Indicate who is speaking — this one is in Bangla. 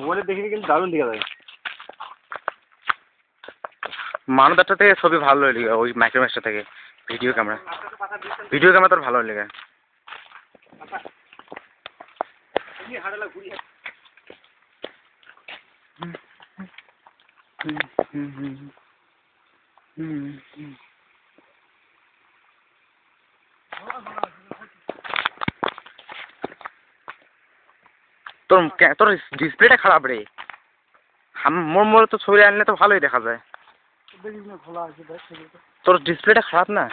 Speaker 1: মোবাইলে দেখে কিন্তু দারুণ দেখা যায়।
Speaker 2: মানবদারটা থেকে ছবি ভালো লেগে ওই মাইক্রোম্যাক্সটা থেকে ভিডিও ক্যামেরা তোর ভালো লেগে। তোর ডিসপ্লেটা খারাপ রে। মোর তো ছবি আনলে তো ভালোই দেখা যায়। তোর ডিসপ্লেটা খারাপ না।